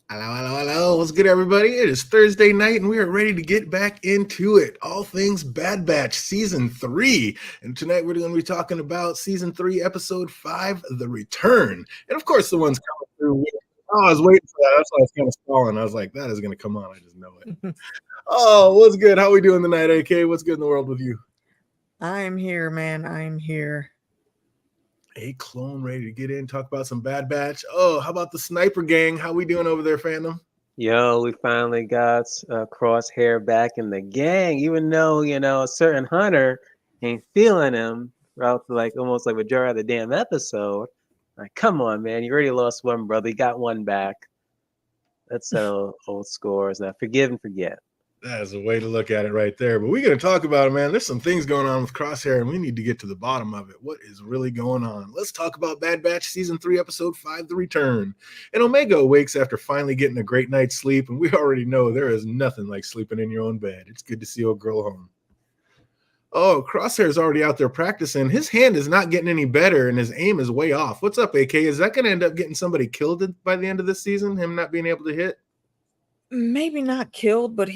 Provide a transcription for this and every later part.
Hello, hello, hello. What's good, everybody? It is Thursday night, and we are ready to get back into it. All things Bad Batch Season 3. And tonight we're going to be talking about Season 3, Episode 5, The Return. And of course, the one's coming through. Oh, I was waiting for that. That's why I was kind of stalling. I was like, that is going to come on. I just know it. Oh, what's good? How we doing tonight, AK? What's good in the world with you? I'm here, man. I'm here. A clone ready to get in, talk about some Bad Batch. Oh, how about the Sniper Gang? How we doing over there, fandom? Yo, we finally got Crosshair back in the gang, even though, a certain hunter ain't feeling him throughout almost like majority of the damn episode. Like, come on, man. You already lost one brother. You got one back. Let's settle old scores. Now, forgive and forget. That is a way to look at it right there. But we're going to talk about it, man. There's some things going on with Crosshair, and we need to get to the bottom of it. What is really going on? Let's talk about Bad Batch Season 3, Episode 5, The Return. And Omega awakes after finally getting a great night's sleep, and we already know there is nothing like sleeping in your own bed. It's good to see old girl home. Oh, Crosshair's already out there practicing. His hand is not getting any better, and his aim is way off. What's up, AK? Is that going to end up getting somebody killed by the end of this season, him not being able to hit? Maybe not killed, but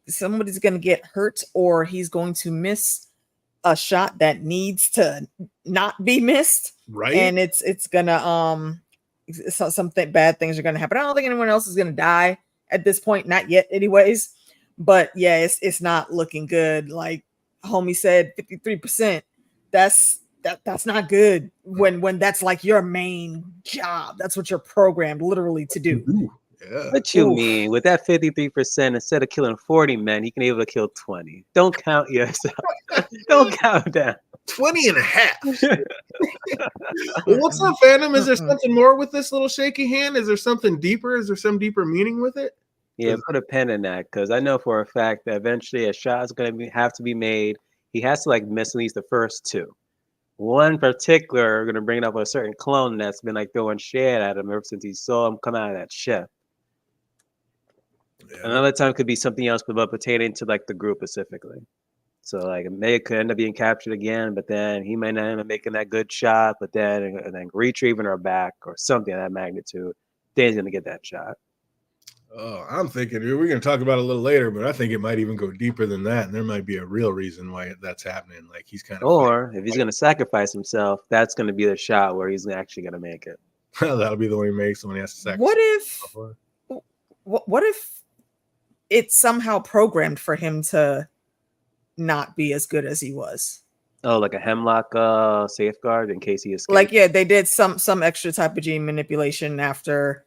somebody's going to get hurt, or he's going to miss a shot that needs to not be missed. Right. And it's gonna something bad things are going to happen. I don't think anyone else is going to die at this point, not yet, anyways. But yeah, it's not looking good. Like homie said, 53%. That's not good when that's like your main job. That's what you're programmed literally to do. Ooh. Yeah. What you mean? With that 53%, instead of killing 40 men, he can be able to kill 20. Don't count yourself. Don't count down. 20 and a half. Well, what's up, fandom? Is there something more with this little shaky hand? Is there something deeper? Is there some deeper meaning with it? Yeah, put a pen in that, because I know for a fact that eventually a shot is going to have to be made. He has to miss at least the first two. One particular, going to bring it up with a certain clone that's been throwing shit at him ever since he saw him come out of that ship. Yeah. Another time could be something else, but pertaining to the group specifically. So Omega could end up being captured again, but then he might not end up making that good shot, but then retrieving her back or something of that magnitude. Then he's gonna get that shot. Oh, I'm thinking we're going to talk about it a little later, but I think it might even go deeper than that, and there might be a real reason why that's happening. Like he's kind of, or if he's going to sacrifice himself, that's going to be the shot where he's actually going to make it. That'll be the one he makes when he has to sacrifice. What if it's somehow programmed for him to not be as good as he was? Oh, like a hemlock safeguard in case he escapes. They did some extra type of gene manipulation after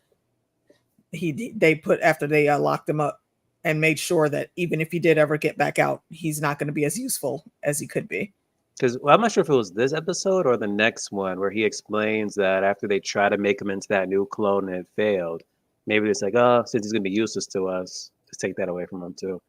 they locked him up and made sure that even if he did ever get back out, he's not going to be as useful as he could be. Because I'm not sure if it was this episode or the next one where he explains that after they try to make him into that new clone and it failed, maybe it's since he's going to be useless to us, let's take that away from him too.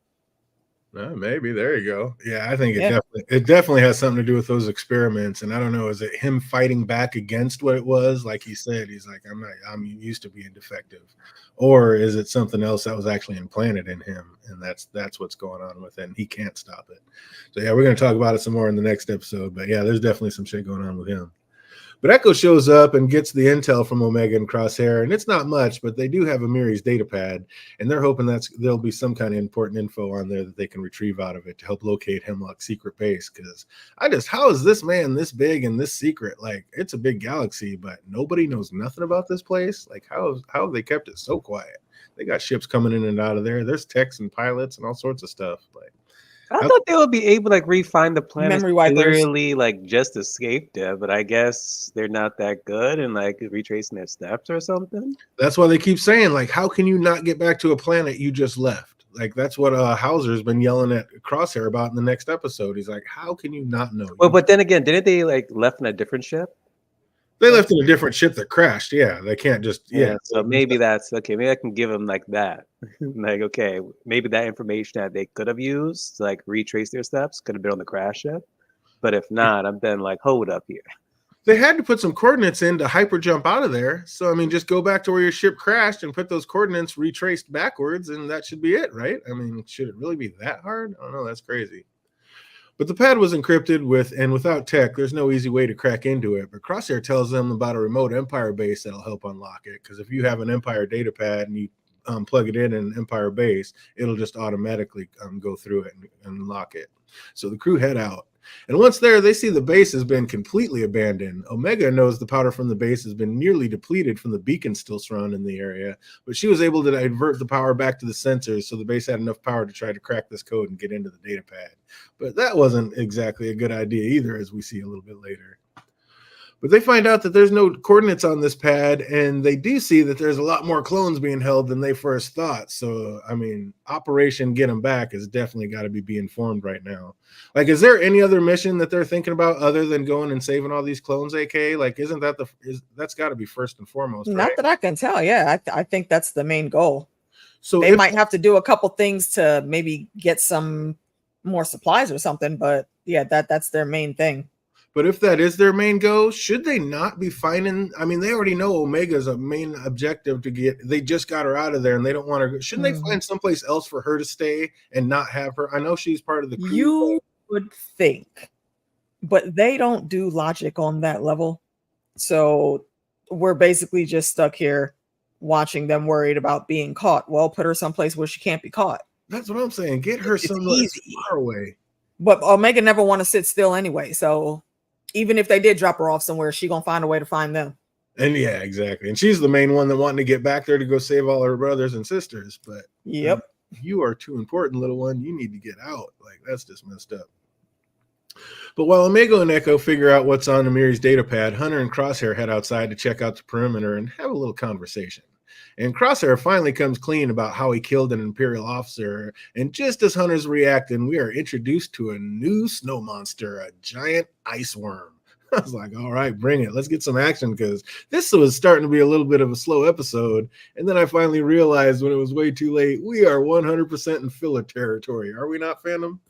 Maybe. There you go. Yeah, I think it definitely has something to do with those experiments. And I don't know, is it him fighting back against what it was? Like he said, he's like, I'm used to being defective. Or is it something else that was actually implanted in him? And that's what's going on with it. And he can't stop it. So yeah, we're going to talk about it some more in the next episode. But yeah, there's definitely some shit going on with him. But Echo shows up and gets the intel from Omega and Crosshair, and it's not much, but they do have Amiri's data pad, and they're hoping there'll be some kind of important info on there that they can retrieve out of it to help locate Hemlock's secret base. Because how is this man this big and this secret? It's a big galaxy, but nobody knows nothing about this place. How have they kept it so quiet? They got ships coming in and out of there. There's techs and pilots and all sorts of stuff. I thought they would be able to refine the planet clearly, just escaped it, but I guess they're not that good and retracing their steps or something. That's why they keep saying, how can you not get back to a planet you just left? That's what Hauser's been yelling at Crosshair about in the next episode. He's like, how can you not know? Well, but then again, didn't they left in a different ship? They left in a different ship that crashed. Yeah, they can't just So maybe that's okay. Maybe I can give them that. Okay, maybe that information that they could have used to retrace their steps could have been on the crash ship. But if not, I've been hold up here. They had to put some coordinates in to hyper jump out of there. So just go back to where your ship crashed and put those coordinates retraced backwards, and that should be it, right? Should it really be that hard? I don't know. That's crazy. But the pad was encrypted without tech, there's no easy way to crack into it. But Crosshair tells them about a remote Empire base that'll help unlock it. Because if you have an Empire data pad and you plug it in Empire base, it'll just automatically go through it and lock it. So the crew head out. And once there, they see the base has been completely abandoned. Omega knows the powder from the base has been nearly depleted from the beacons still surrounding the area, but she was able to divert the power back to the sensors, so the base had enough power to try to crack this code and get into the data pad. But that wasn't exactly a good idea either, as we see a little bit later. But they find out that there's no coordinates on this pad, and they do see that there's a lot more clones being held than they first thought. So, I mean, Operation Get Them Back has definitely got to be being formed right now. Like, is there any other mission that they're thinking about other than going and saving all these clones, AK? Like, isn't that that's got to be first and foremost, right? Not that I can tell. Yeah, I think that's the main goal. So they might have to do a couple things to maybe get some more supplies or something, but yeah, that's their main thing. But if that is their main goal, should they not be finding? I mean, they already know Omega's a main objective to get. They just got her out of there, and they don't want her. Shouldn't they find someplace else for her to stay and not have her? I know she's part of the crew. You would think, but they don't do logic on that level. So we're basically just stuck here watching them worried about being caught. Well, put her someplace where she can't be caught. That's what I'm saying. Get her somewhere far away. But Omega never want to sit still anyway, so even if they did drop her off somewhere, she gonna find a way to find them. And yeah, exactly. And she's the main one that wanting to get back there to go save all her brothers and sisters. But yep, you are too important, little one. You need to get out. Like, that's just messed up. But while Omega and Echo figure out what's on Amiri's data pad, Hunter and Crosshair head outside to check out the perimeter and have a little conversation. And Crosshair finally comes clean about how he killed an Imperial officer. And just as Hunter's reacting, we are introduced to a new snow monster, a giant ice worm. I was like, all right, bring it. Let's get some action, because this was starting to be a little bit of a slow episode. And then I finally realized when it was way too late, we are 100% in filler territory. Are we not, Phantom?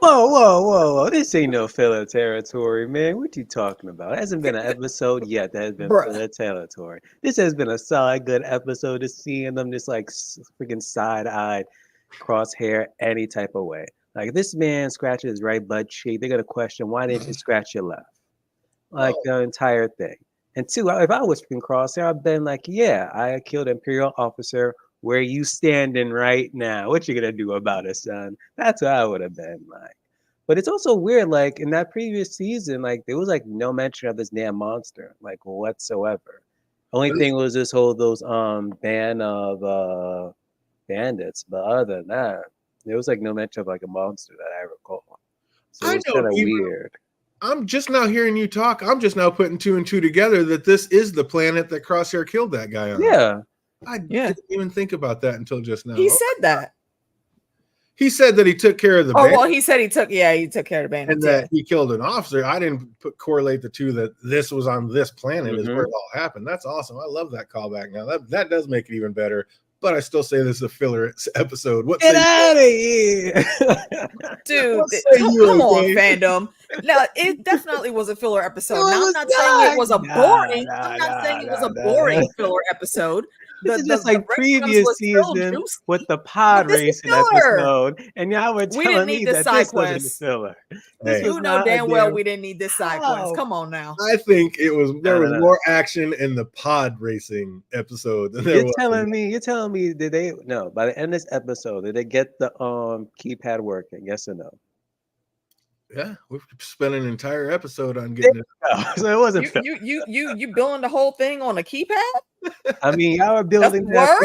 Whoa. This ain't no filler territory, man. What you talking about? There hasn't been an episode yet that has been filler territory. This has been a solid, good episode of seeing them just like freaking side-eyed, Crosshair any type of way. Like, if this man scratches his right butt cheek, they're going to question, why didn't you scratch your left? Like, the entire thing. And two, if I was freaking Crosshair, I've been like, yeah, I killed an Imperial officer. Where you standing right now? What you gonna do about it, son? That's what I would have been like. But it's also weird, like in that previous season, like there was like no mention of this damn monster, like whatsoever. Only thing was this whole ban of bandits, but other than that, there was like no mention of like a monster that I recall. So it's kind of weird. I'm just now hearing you talk. I'm just now putting two and two together that this is the planet that Crosshair killed that guy on. Yeah. I didn't even think about that until just now. He said that. He said that he took care of the bandit. Well, he said he took care of the bandit. And that he killed an officer. I didn't correlate the two, that this was on this planet is where it all happened. That's awesome. I love that callback. Now that does make it even better. But I still say this is a filler episode. Get out of here, dude! Come on, fandom. No, it definitely was a filler episode. Now, I'm not saying it was a boring. I'm not saying it was a boring filler episode. This is just like previous season with the pod racing episode, and y'all were telling me that this wasn't filler. You know damn well we didn't need this side quest. Come on now. I think there was more action in the pod racing episode than there was. You're telling me by the end of this episode, did they get the keypad working? Yes or no? Yeah, we've spent an entire episode on getting it. So it wasn't you building the whole thing on a keypad? I mean, y'all are building that's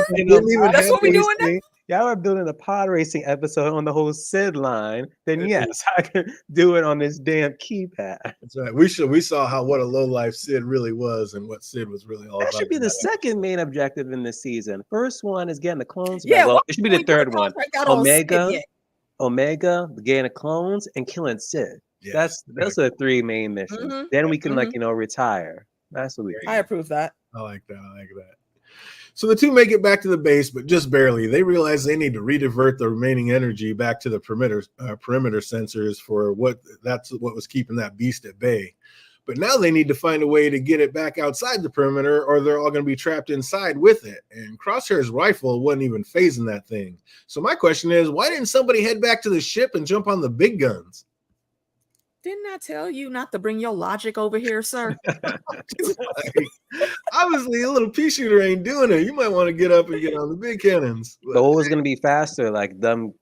what we doing now? Y'all are building a pod racing episode on the whole Sid line. Then yes, I can do it on this damn keypad. That's right. We saw what a low life Sid really was and what Sid was really all about. That should be the second main objective in this season. First one is getting the clones. Yeah, well, it should be the third one. Omega, getting the clones, and killing Sid. Yes, those are the three main missions. Then we can retire. That's what I approve that. I like that. So the two make it back to the base, but just barely. They realize they need to redivert the remaining energy back to the perimeter sensors for what was keeping that beast at bay. But now they need to find a way to get it back outside the perimeter, or they're all going to be trapped inside with it. And Crosshair's rifle wasn't even phasing that thing. So my question is, why didn't somebody head back to the ship and jump on the big guns? Didn't I tell you not to bring your logic over here, sir? Obviously, a little pea shooter ain't doing it. You might want to get up and get on the big cannons. But what was going to be faster, like them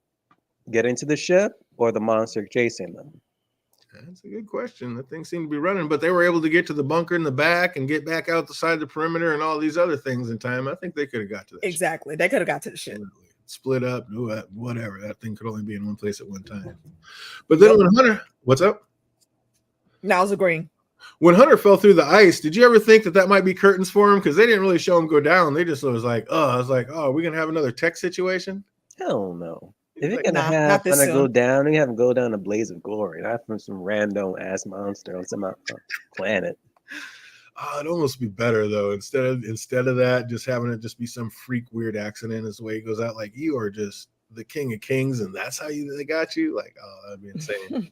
getting to the ship or the monster chasing them? That's a good question. The thing seemed to be running, but they were able to get to the bunker in the back and get back out the side of the perimeter and all these other things in time. I think they could have got to that. Exactly. They could have got to the ship. Split up, whatever. That thing could only be in one place at one time. But then when Hunter, what's up? Now I was agreeing. When Hunter fell through the ice, did you ever think that might be curtains for him? Because they didn't really show him go down. They just was like, oh, are we gonna have another tech situation? Hell no. If you're Like, gonna nah, have not this Hunter go soon. down, you have him go down a blaze of glory, not from some random ass monster on some planet. It'd almost be better though. Instead of that, just having it just be some freak weird accident is the way he goes out. Like, you are just the king of kings, and that's how they got you. Like, oh, that'd be insane.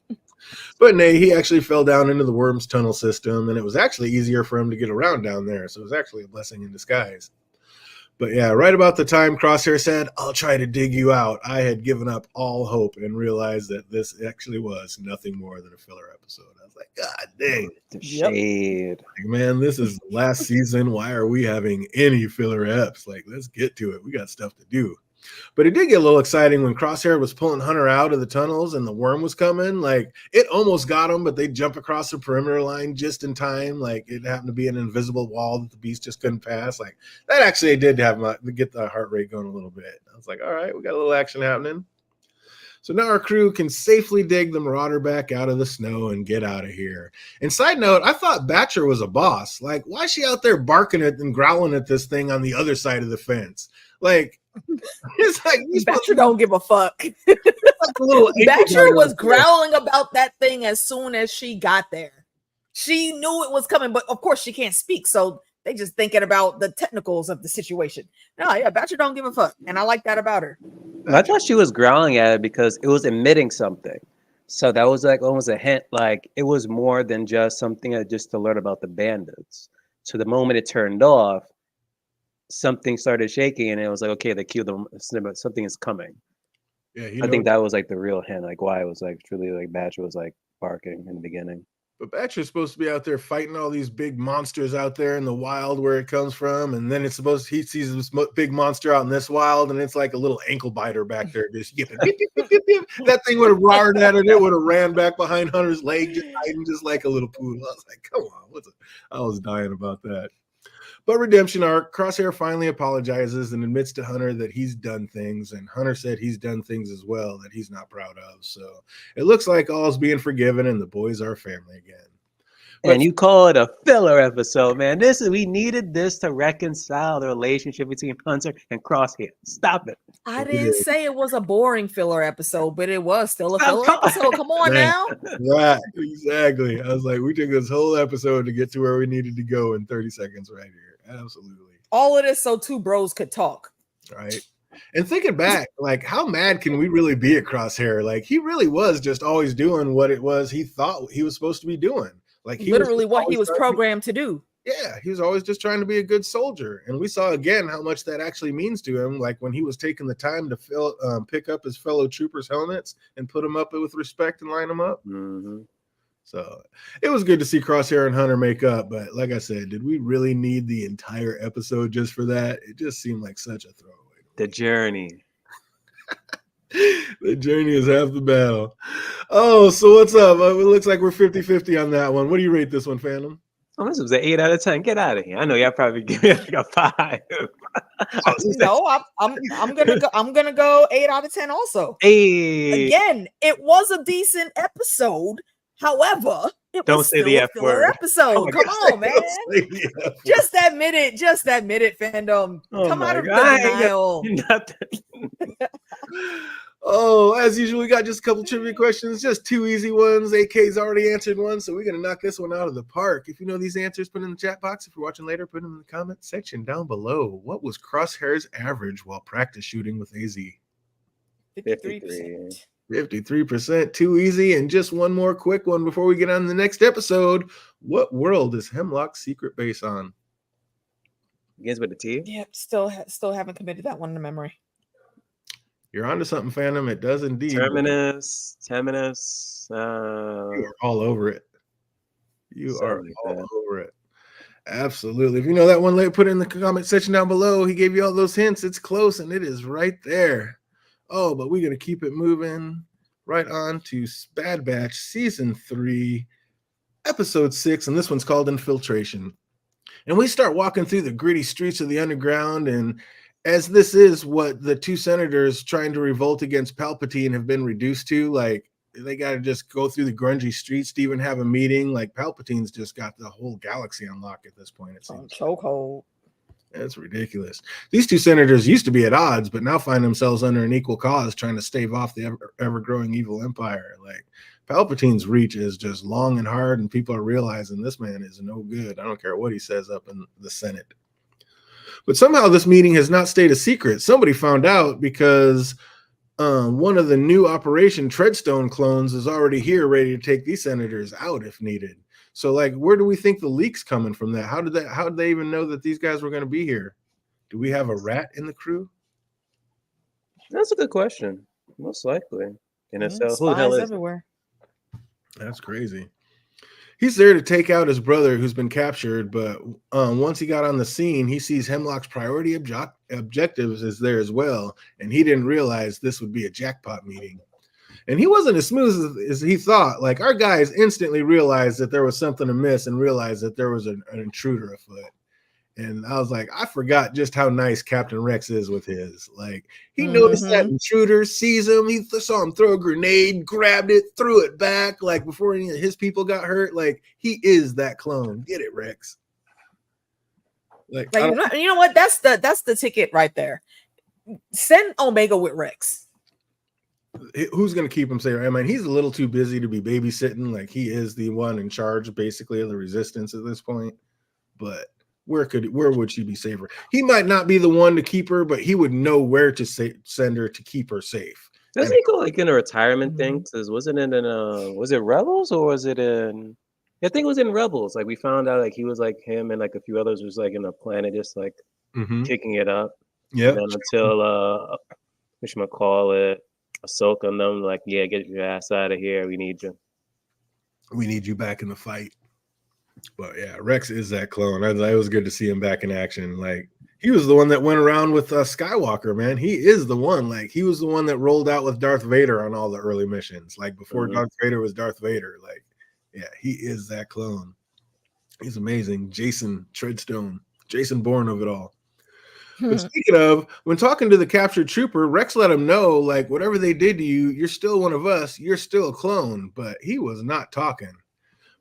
But nay, he actually fell down into the worm's tunnel system, and it was actually easier for him to get around down there. So it was actually a blessing in disguise. But yeah, right about the time Crosshair said, I'll try to dig you out, I had given up all hope and realized that this actually was nothing more than a filler episode. I was like, God dang. The shade. Like, man, this is the last season. Why are we having any filler eps? Like, let's get to it. We got stuff to do. But it did get a little exciting when Crosshair was pulling Hunter out of the tunnels and the worm was coming. Like, it almost got him, but they jump across the perimeter line just in time. Like, it happened to be an invisible wall that the beast just couldn't pass. Like, that actually did get the heart rate going a little bit. I was like, all right, we got a little action happening. So now our crew can safely dig the Marauder back out of the snow and get out of here. And side note, I thought Batcher was a boss. Like, why is she out there barking at and growling at this thing on the other side of the fence? Like, it's like Batcher don't give a fuck. Batcher was growling about that thing as soon as she got there. She knew it was coming, but of course she can't speak, so they just thinking about the technicals of the situation. No, yeah, Batcher don't give a fuck, and I like that about her. I thought she was growling at it because it was emitting something. So that was like almost a hint, like it was more than just something that just to learn about the bandits. So the moment it turned off, something started shaking, and it was like, okay, they killed them. Something is coming. Yeah, I think that was like the real hint, like why it was like truly like Batcher was like barking in the beginning. But Batcher's supposed to be out there fighting all these big monsters out there in the wild where it comes from, and then it's supposed he sees this big monster out in this wild, and it's like a little ankle biter back there just yipping. That thing would have roared at it. It would have ran back behind Hunter's leg, just hiding just like a little poodle. I was like, come on, I was dying about that. But redemption arc, Crosshair finally apologizes and admits to Hunter that he's done things, and Hunter said he's done things as well that he's not proud of. So it looks like all's being forgiven and the boys are family again. And you call it a filler episode, man. We needed this to reconcile the relationship between Hunter and Crosshair. Stop it. I didn't say it was a boring filler episode, but it was still a filler episode. Come on now. Right, exactly. I was like, we took this whole episode to get to where we needed to go in 30 seconds right here. Absolutely. All of this so two bros could talk. Right. And thinking back, like, how mad can we really be at Crosshair? Like, he really was just always doing what it was he thought he was supposed to be doing. Like, he literally what he was programmed to do. Yeah, he was always just trying to be a good soldier. And we saw again how much that actually means to him. Like when he was taking the time to pick up his fellow troopers' helmets and put them up with respect and line them up. Mm-hmm. So it was good to see Crosshair and Hunter make up. But like I said, did we really need the entire episode just for that? It just seemed like such a throwaway. The journey. The journey is half the battle. Oh, so what's up? It looks like we're 50-50 on that one. What do you rate this one, Phantom? Oh, this was an 8 out of 10. Get out of here. I know y'all probably give me like a 5. No, I'm gonna go 8 out of 10 also. Hey. Again, it was a decent episode. However, it Don't was say still the a F filler word. episode. Oh Come on, man. Just admit it. Just admit it, fandom. Oh Come out of the God. denial. Oh, as usual, we got just a couple trivia questions, just 2 easy ones. AK's already answered one, so we're going to knock this one out of the park. If you know these answers, put them in the chat box. If you're watching later, put them in the comment section down below. What was Crosshair's average while practice shooting with AZ? 53%. 53%, too easy. And just one more quick one before we get on to the next episode. What world is Hemlock's secret base on? Begins with a T? Yep, still haven't committed that one to memory. You're onto something, Phantom. It does indeed. Terminus. You are all over it. You are all over it. Absolutely. If you know that one, put it in the comment section down below. He gave you all those hints. It's close, and it is right there. Oh, but we're going to keep it moving right on to Bad Batch Season 3, Episode 6, and this one's called Infiltration. And we start walking through the gritty streets of the underground, and as this is what the two senators trying to revolt against Palpatine have been reduced to, like, they got to just go through the grungy streets to even have a meeting. Like, Palpatine's just got the whole galaxy on lock at this point, it seems. Chokehold. That's ridiculous. These two senators used to be at odds, but now find themselves under an equal cause, trying to stave off the ever-growing evil empire. Like, Palpatine's reach is just long and hard, and people are realizing this man is no good. I don't care what he says up in the Senate. But somehow this meeting has not stayed a secret. Somebody found out because one of the new Operation Treadstone clones is already here, ready to take these senators out if needed. So, like, where do we think the leak's coming from that? How did they even know that these guys were going to be here? Do we have a rat in the crew? That's a good question. Most likely. And so Spies who the hell is everywhere. That's crazy. He's there to take out his brother who's been captured, but once he got on the scene, he sees Hemlock's priority objectives is there as well, and he didn't realize this would be a jackpot meeting. And he wasn't as smooth as he thought. Like, our guys instantly realized that there was something amiss and realized that there was an intruder afoot. And I was like, I forgot just how nice Captain Rex is with his. Like, he noticed that intruder, sees him, he saw him throw a grenade, grabbed it, threw it back, like before any of his people got hurt. Like, he is that clone. Get it, Rex. Like you know what? That's the ticket right there. Send Omega with Rex. Who's going to keep him safe? I mean, he's a little too busy to be babysitting. Like, he is the one in charge, basically, of the resistance at this point. But where would she be safer? He might not be the one to keep her, but he would know where to send her to keep her safe. Doesn't he go like in a retirement thing? Because was it Rebels or was it in? I think it was in Rebels. Like, we found out like he was like him and like a few others was like in a planet just like kicking it up. Yeah. And then until whatchamacallit, Ahsoka and them like, yeah, get your ass out of here. We need you. We need you back in the fight. But yeah, Rex is that clone. It was good to see him back in action. Like, he was the one that went around with Skywalker, man. He is the one. Like, he was the one that rolled out with Darth Vader on all the early missions. Like, before Darth Vader was Darth Vader. Like, yeah, he is that clone. He's amazing. Jason Treadstone, Jason Bourne of it all. But speaking of, when talking to the captured trooper, Rex let him know, like, whatever they did to you, you're still one of us. You're still a clone. But he was not talking.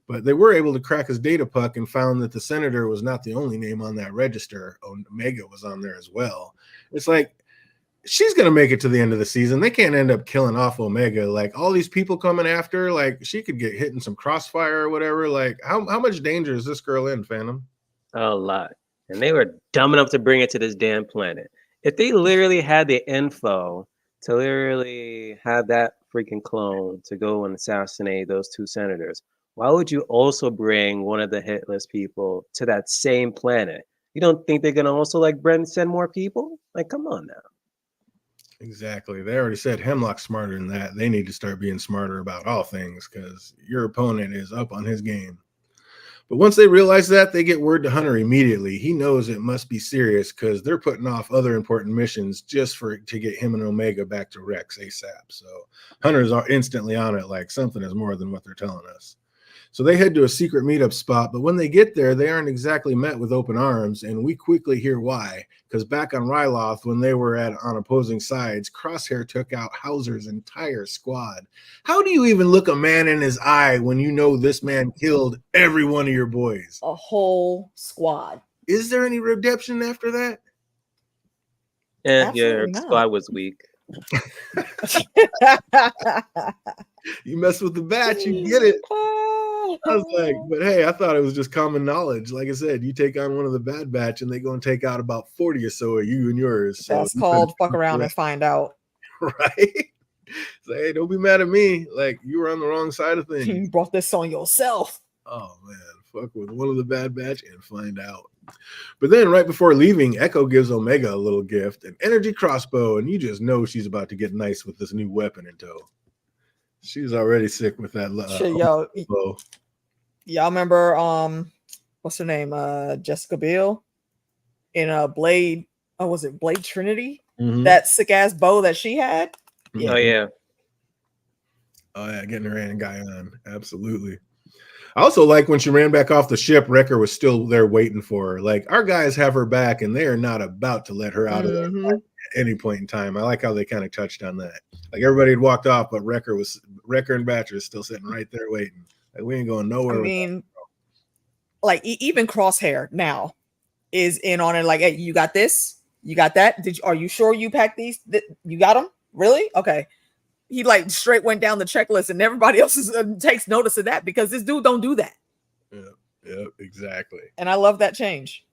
But they were able to crack his data puck and found that the senator was not the only name on that register. Omega was on there as well. It's like, she's going to make it to the end of the season. They can't end up killing off Omega. Like, all these people coming after, like, she could get hit in some crossfire or whatever. Like, how much danger is this girl in, Phantom? A lot. And they were dumb enough to bring it to this damn planet. If they literally had the info to literally have that freaking clone to go and assassinate those two senators, why would you also bring one of the hit list people to that same planet? You don't think they're going to also, like, send more people? Like, come on now. Exactly. They already said Hemlock's smarter than that. They need to start being smarter about all things because your opponent is up on his game. But once they realize that, they get word to Hunter immediately. He knows it must be serious because they're putting off other important missions just to get him and Omega back to Rex ASAP. So Hunter's instantly on it, like, something is more than what they're telling us. So they head to a secret meetup spot, but when they get there, they aren't exactly met with open arms, and we quickly hear why. Because back on Ryloth, when they were on opposing sides, Crosshair took out Hauser's entire squad. How do you even look a man in his eye when you know this man killed every one of your boys? A whole squad. Is there any redemption after that? Yeah, your squad was weak. You mess with the batch, you get it. I was like, but hey, I thought it was just common knowledge. Like I said, you take on one of the Bad Batch and they go and take out about 40 or so of you and yours. So that's called fuck around and find out. Right? So, hey, don't be mad at me. Like, you were on the wrong side of things. You brought this on yourself. Oh, man. Fuck with one of the Bad Batch and find out. But then right before leaving, Echo gives Omega a little gift, an energy crossbow, and you just know she's about to get nice with this new weapon in tow. She's already sick with that Shit, yo, bow. y'all remember what's her name? Jessica Biel in Blade. Oh, was it Blade Trinity? Mm-hmm. That sick ass bow that she had. Yeah. Oh yeah. Oh yeah, getting her hand guy on. Absolutely. I also like when she ran back off the ship, Wrecker was still there waiting for her. Like, our guys have her back and they are not about to let her out of there at any point in time. I like how they kind of touched on that. Like, everybody had walked off, but Wrecker and Batch was still sitting right there waiting. Like, we ain't going nowhere. I mean, like even Crosshair now is in on it. Like, hey, you got this, you got that. Are you sure you packed these? You got them? Really? Okay. He like straight went down the checklist, and everybody else takes notice of that because this dude don't do that. Yeah, exactly. And I love that change.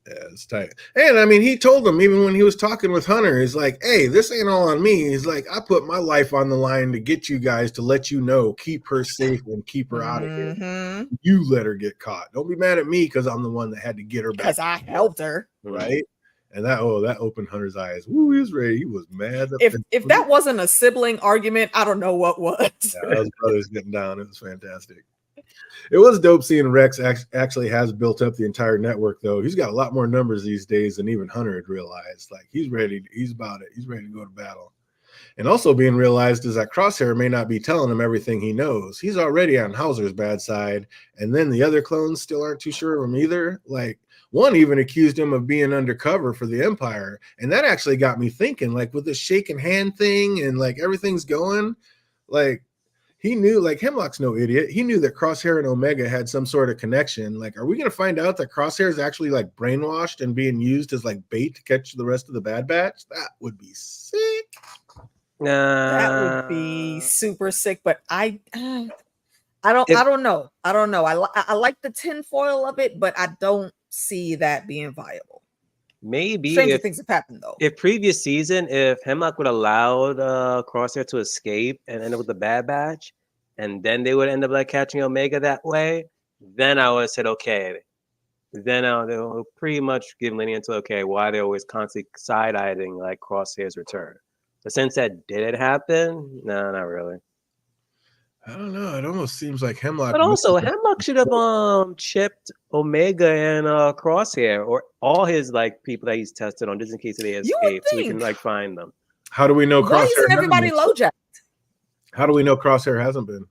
Yeah, it's tight. And I mean, he told them even when he was talking with Hunter, he's like, hey, this ain't all on me. He's like, I put my life on the line to get you guys to let you know, keep her safe and keep her out of here. You let her get caught. Don't be mad at me because I'm the one that had to get her back. Because I helped her. Right. And that opened Hunter's eyes. Ooh, he was ready. He was mad. If that wasn't a sibling argument, I don't know what was. Yeah, those brothers getting down. It was fantastic. It was dope seeing Rex actually has built up the entire network, though. He's got a lot more numbers these days than even Hunter had realized. Like, he's ready. He's about it. He's ready to go to battle. And also being realized is that Crosshair may not be telling him everything he knows. He's already on Hauser's bad side. And then the other clones still aren't too sure of him either. Like, one even accused him of being undercover for the Empire. And that actually got me thinking, like, with this shaking hand thing and, like, everything's going, like, he knew, like, Hemlock's no idiot. He knew that Crosshair and Omega had some sort of connection. Like, are we going to find out that Crosshair is actually, like, brainwashed and being used as, like, bait to catch the rest of the Bad Batch? That would be sick. That would be super sick, but I don't know. I like the tinfoil of it, but I don't see that being viable. Maybe stranger things have happened though. If previous season, if Hemlock would allowed Crosshair to escape and end up with the Bad Batch, and then they would end up like catching Omega that way, then I would have said okay. Then they'll pretty much give lenient to okay why they're always constantly side-eyeing like Crosshair's return. But since that didn't happen, no, not really. I don't know. It almost seems like Hemlock. But also, Hemlock should have chipped Omega and Crosshair or all his like people that he's tested on, just in case they escape, so we can like find them. How do we know Crosshair? Why isn't everybody LoJacked? How do we know Crosshair hasn't been?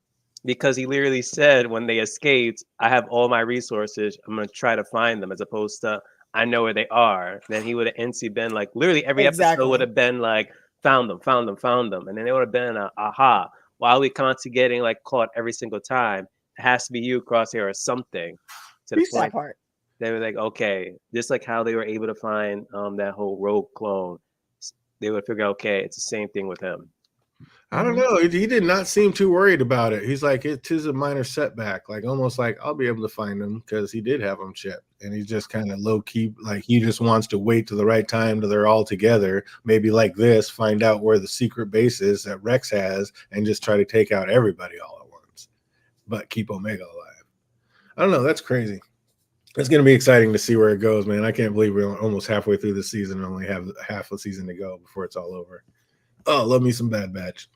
Because he literally said when they escaped, I have all my resources. I'm gonna try to find them, as opposed to I know where they are. Then he would have instantly been like, literally every episode would have been like, found them, and then it would have been a aha. Why are we constantly getting like caught every single time? It has to be you, Crosshair, or something. To the point part. They were like, okay, just like how they were able to find that whole rogue clone. They would figure, okay, it's the same thing with him. I don't know. He did not seem too worried about it. He's like, it is a minor setback, like almost like I'll be able to find him because he did have them chipped, and he's just kind of low key, like he just wants to wait to the right time till they're all together. Maybe like this, find out where the secret base is that Rex has, and just try to take out everybody all at once, but keep Omega alive. I don't know. That's crazy. It's going to be exciting to see where it goes, man. I can't believe we're almost halfway through the season and only have half a season to go before it's all over. Oh, love me some Bad Batch.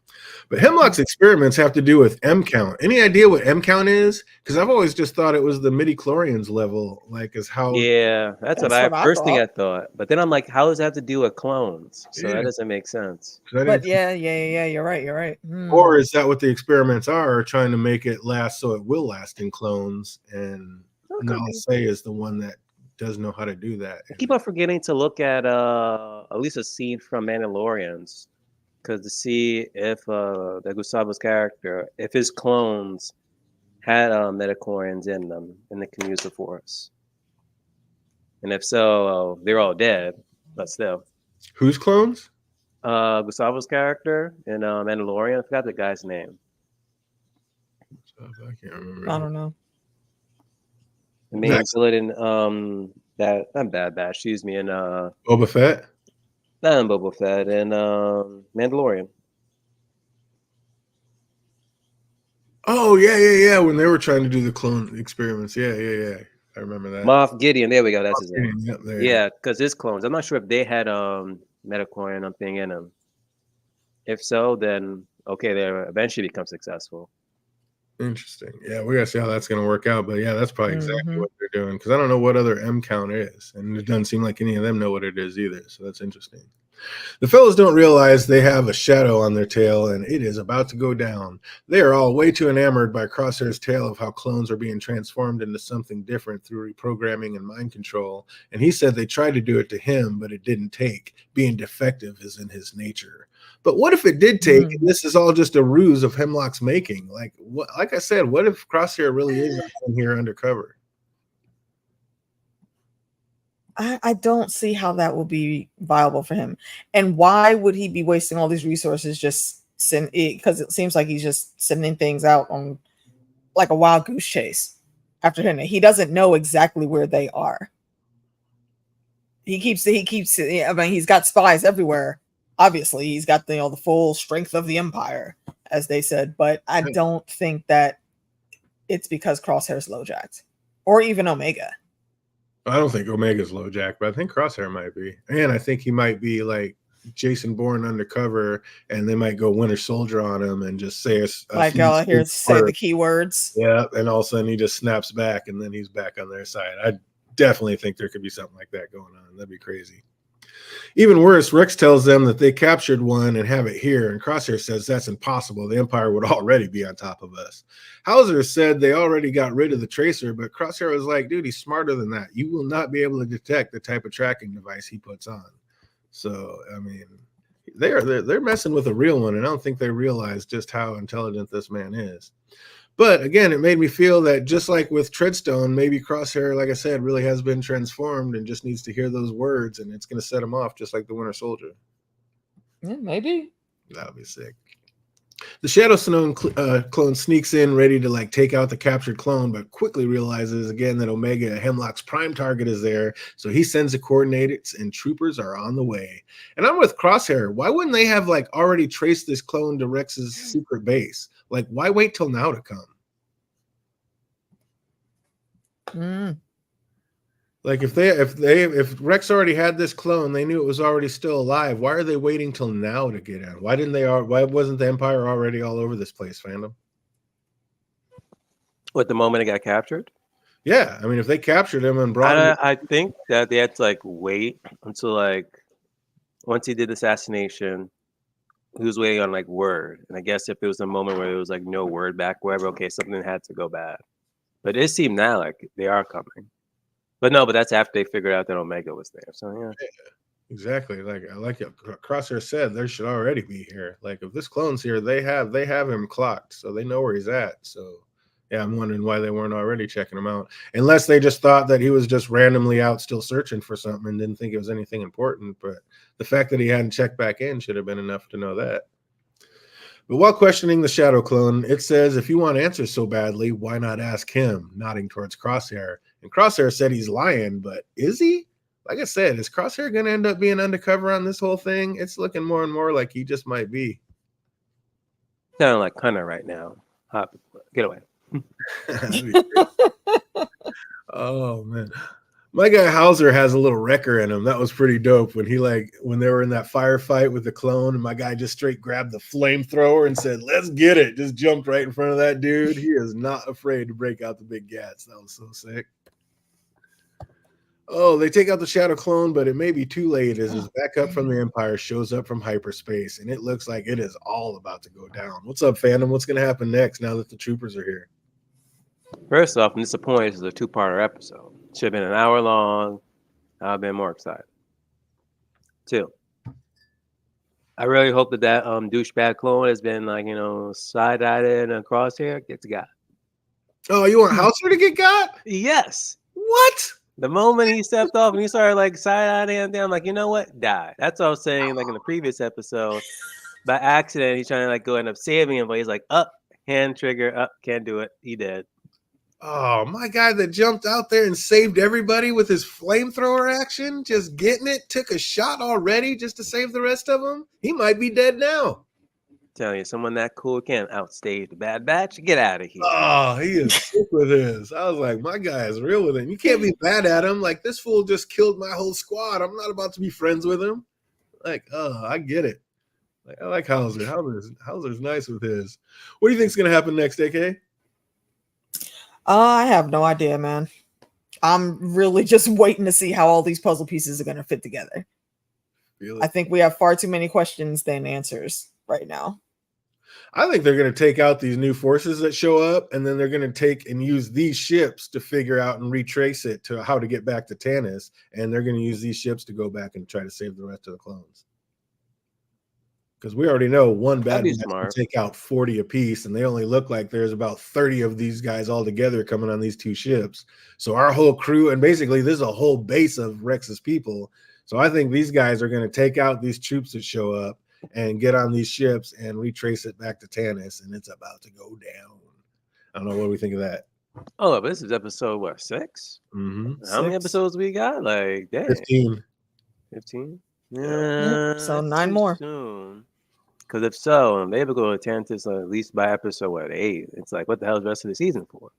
But Hemlock's experiments have to do with M count. Any idea what M count is? Because I've always just thought it was the midi-chlorians level, like is how. Yeah, that's what I first thing I thought. But then I'm like, how does that have to do with clones? So that doesn't make sense. But yeah, you're right. Or is that what the experiments are, trying to make it last so it will last in clones? And Nalase is the one that does know how to do that. I keep on forgetting to look at least a scene from Mandalorians. Because to see if the Gustavo's character, if his clones had metachlorians in them and they can use the Force. And if so, they're all dead, but still. Whose clones? Gustavo's character in Mandalorian. I forgot the guy's name. I can't remember. I don't know. The main villain in that not Bad Batch, excuse me, in Boba Fett? Not in Boba Fett, and Mandalorian. Oh, yeah. When they were trying to do the clone experiments. Yeah. I remember that. Moff Gideon. There we go. That's his name. Yep, Yeah, because his clones. I'm not sure if they had metachlorian something in them. If so, then okay, they eventually become successful. Interesting. Yeah, we gotta see how that's gonna work out. But yeah, that's probably exactly Mhm. what they're doing because I don't know what other M count is, and it doesn't seem like any of them know what it is either. So that's interesting. The fellows don't realize they have a shadow on their tail, and it is about to go down. They are all way too enamored by Crosshair's tale of how clones are being transformed into something different through reprogramming and mind control. And he said they tried to do it to him, but it didn't take. Being defective is in his nature. But what if it did take, and this is all just a ruse of Hemlock's making? Like what? Like I said, what if Crosshair really is in here undercover? I don't see how that will be viable for him. And why would he be wasting all these resources just send it? Because it seems like he's just sending things out on like a wild goose chase after him. He doesn't know exactly where they are. He keeps, I mean, he's got spies everywhere. Obviously, he's got the full strength of the Empire, as they said, but I don't think that it's because Crosshair's lowjacked or even Omega. I don't think Omega's low jack, but I think Crosshair might be. And I think he might be like Jason Bourne undercover, and they might go Winter Soldier on him and just say Like here say the keywords. Yeah, and all of a sudden he just snaps back and then he's back on their side. I definitely think there could be something like that going on. That'd be crazy. Even worse, Rex tells them that they captured one and have it here, and Crosshair says that's impossible. The Empire would already be on top of us. Hauser said they already got rid of the tracer, but Crosshair was like, dude, he's smarter than that. You will not be able to detect the type of tracking device he puts on. So, I mean, they're messing with a real one, and I don't think they realize just how intelligent this man is. But again, it made me feel that just like with Treadstone, maybe Crosshair, like I said, really has been transformed and just needs to hear those words, and it's going to set him off just like the Winter Soldier. Yeah, maybe. That would be sick. The Shadow Stone clone sneaks in ready to like take out the captured clone, but quickly realizes again that Omega, Hemlock's prime target, is there. So he sends the coordinates and troopers are on the way. And I'm with Crosshair. Why wouldn't they have like already traced this clone to Rex's secret base? Like, why wait till now to come? Like if Rex already had this clone, they knew it was already still alive. Why are they waiting till now to get in? Why wasn't the Empire already all over this place, fandom? What, the moment it got captured? Yeah, I mean, if they captured him and brought him, I think that they had to like wait until like once he did the assassination, he was waiting on like word. And I guess if it was a moment where there was like no word back, wherever, okay, something had to go bad. But it seemed now like they are coming. But no, but that's after they figured out that Omega was there. So yeah. Exactly. Like I like it. Crosshair said there should already be here. Like if this clone's here, they have him clocked, so they know where he's at. So yeah, I'm wondering why they weren't already checking him out. Unless they just thought that he was just randomly out still searching for something and didn't think it was anything important. But the fact that he hadn't checked back in should have been enough to know that. But while questioning the Shadow Clone, it says, if you want answers so badly, why not ask him? Nodding towards Crosshair. And Crosshair said he's lying, but is he? Like I said, is Crosshair going to end up being undercover on this whole thing? It's looking more and more like he just might be. Sounding like Hunter right now. Get away. Oh, man. My guy Hauser has a little wrecker in him. That was pretty dope when they were in that firefight with the clone, and my guy just straight grabbed the flamethrower and said, let's get it. Just jumped right in front of that dude. He is not afraid to break out the big gats. That was so sick. Oh, they take out the Shadow Clone, but it may be too late as his backup from the Empire shows up from hyperspace, and it looks like it is all about to go down. What's up, fandom? What's going to happen next now that the troopers are here? First off, I'm disappointed. This is a 2-parter episode. Should have been an hour long. I've been more excited. 2, I really hope that douchebag clone has been like, side-eyed and crosshair gets got. Oh, you want Hauser to get got? Yes. What? The moment he stepped off and he started like side-eyeing him, I'm like, you know what? Die. That's what I was saying like in the previous episode. By accident, he's trying to like go end up saving him, but he's like, hand trigger, can't do it. He did. Oh, my guy that jumped out there and saved everybody with his flamethrower action, just getting it, took a shot already just to save the rest of them. He might be dead now. Telling you, someone that cool can't outstage the Bad Batch. Get out of here. Oh, he is sick with his. I was like, my guy is real with him. You can't be mad at him. Like, this fool just killed my whole squad. I'm not about to be friends with him. Like, oh, I get it. Like, I like Hauser. Hauser's nice with his. What do you think's gonna happen next, AK? I have no idea, man. I'm really just waiting to see how all these puzzle pieces are going to fit together. I think we have far too many questions than answers right now. I think they're going to take out these new forces that show up, and then they're going to take and use these ships to figure out and retrace it to how to get back to Tanis, and they're going to use these ships to go back and try to save the rest of the clones. Because we already know one bad batch can take out 40 apiece, and they only look like there's about 30 of these guys all together coming on these two ships. So our whole crew, and basically this is a whole base of Rex's people. So I think these guys are going to take out these troops that show up and get on these ships and retrace it back to Tanis, and it's about to go down. I don't know, what do we think of that? Oh, but this is episode, what, 6? How many episodes we got? Like, dang. 15. 15? Yeah, so 9 more. Because if so, they ever go to Tantis at least by episode 8. It's like, what the hell is the rest of the season for?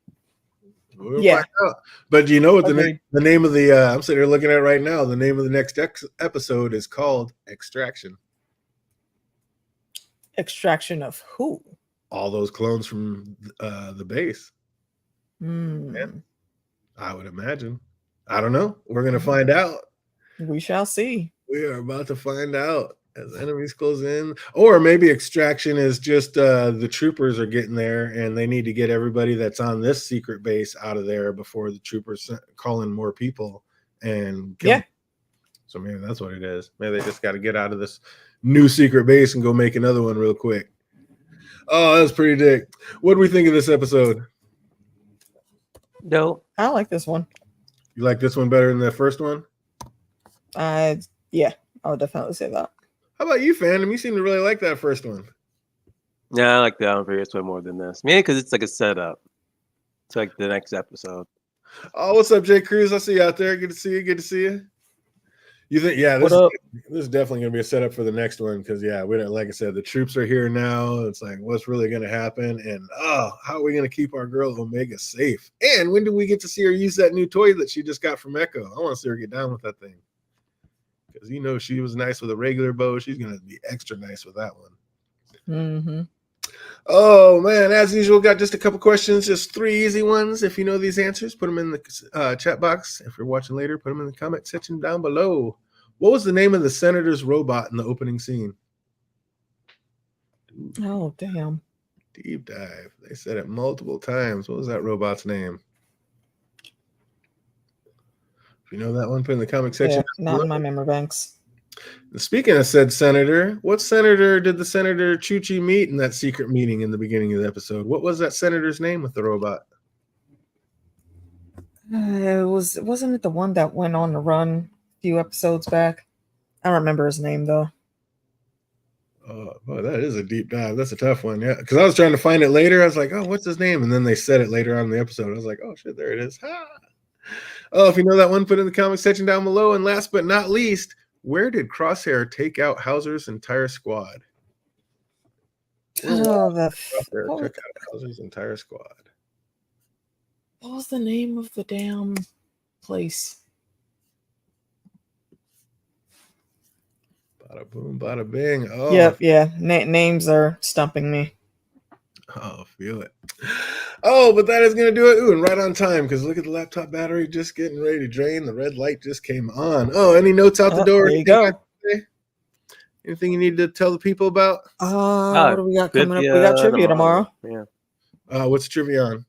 We'll find out. But do you know what the name of the I'm sitting here looking at it right now. The name of the next episode is called Extraction. Extraction of who? All those clones from the base. Yeah, I would imagine. I don't know. We're going to find out. We shall see. We are about to find out as enemies close in. Or maybe Extraction is just the troopers are getting there, and they need to get everybody that's on this secret base out of there before the troopers call in more people and kill them. So maybe that's what it is. Maybe they just got to get out of this new secret base and go make another one real quick. Oh, that's pretty dick. What do we think of this episode? No, I like this one. You like this one better than the first one? Yeah, I would definitely say that. How about you, Phantom? You seem to really like that first one. Yeah, I like that one previous one more than this. Maybe because it's like a setup. It's like the next episode. Oh, what's up, Jay Cruz? I see you out there. Good to see you. Good to see you. You think, yeah, this is definitely going to be a setup for the next one because, yeah, we don't, like I said, the troops are here now. It's like, what's really going to happen? And, how are we going to keep our girl Omega safe? And when do we get to see her use that new toy that she just got from Echo? I want to see her get down with that thing. Because, you know, she was nice with a regular bow. She's going to be extra nice with that one. Mm-hmm. Oh, man, as usual, got just a couple questions, just 3 easy ones. If you know these answers, put them in the chat box. If you're watching later, put them in the comment section down below. What was the name of the senator's robot in the opening scene? Oh, damn. Deep dive. They said it multiple times. What was that robot's name? If you know that one, put in the comment section. Yeah, not in my memory banks. Speaking of said senator, what senator did the Senator Chuchi meet in that secret meeting in the beginning of the episode? What was that senator's name with the robot? Wasn't it the one that went on the run a few episodes back? I don't remember his name though. Oh, boy, that is a deep dive. That's a tough one. Yeah, because I was trying to find it later. I was like, oh, what's his name? And then they said it later on in the episode. I was like, oh shit, there it is. Ha! Oh, if you know that one, put it in the comment section down below. And last but not least, where did Crosshair take out Hauser's entire squad? Crosshair took out Hauser's entire squad. What was the name of the damn place? Bada boom, bada bing. Oh, yep, yeah. Names are stumping me. Oh, feel it. Oh, but that is going to do it. Ooh, and right on time because look at the laptop battery just getting ready to drain. The red light just came on. Oh, any notes out the door? There you go. Anything you need to tell the people about? What do we got coming up? We got trivia tomorrow. Yeah. What's trivia on?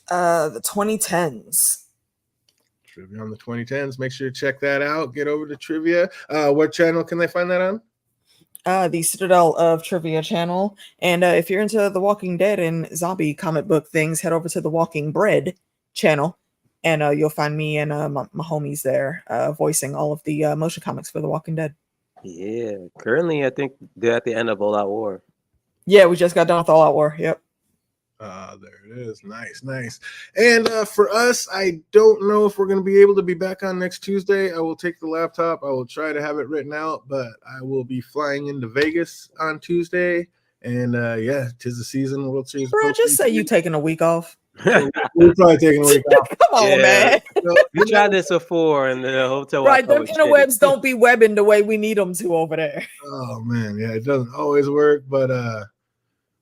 The 2010s. Trivia on the 2010s. Make sure to check that out. Get over to trivia. What channel can they find that on? The Citadel of Trivia channel. And if you're into The Walking Dead and zombie comic book things, head over to the Walking Bread channel. And you'll find me and my homies there voicing all of the motion comics for The Walking Dead. Yeah. Currently, I think they're at the end of All Out War. Yeah, we just got done with All Out War. Yep. There it is. Nice, nice. And for us, I don't know if we're going to be able to be back on next Tuesday. I will take the laptop. I will try to have it written out, but I will be flying into Vegas on Tuesday. And yeah, 'tis the season. World Series. Bro, just say you taking a week off. We're probably taking a week off. Come on, Yeah. man. You tried this before in the hotel. Right, Wi-Fi them was interwebs shitty. don't be webbing the way we need them to over there. Oh man, yeah, it doesn't always work, but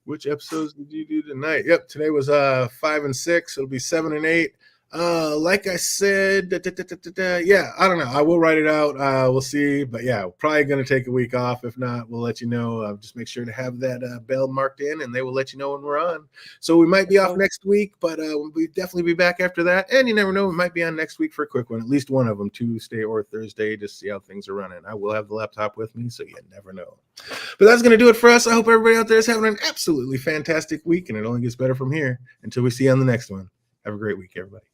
which episodes did you do tonight? Yep, today was 5 and 6. It'll be 7 and 8. Like I said, yeah, I don't know. I will write it out. We'll see, but yeah, we're probably gonna take a week off. If not, we'll let you know. Just make sure to have that bell marked in, and they will let you know when we're on. So we might be off next week, but we'll definitely be back after that. And you never know, we might be on next week for a quick one. At least one of them, Tuesday or Thursday, just to see how things are running. I will have the laptop with me, so you never know. But that's gonna do it for us. I hope everybody out there is having an absolutely fantastic week, and it only gets better from here. Until we see you on the next one. Have a great week, everybody.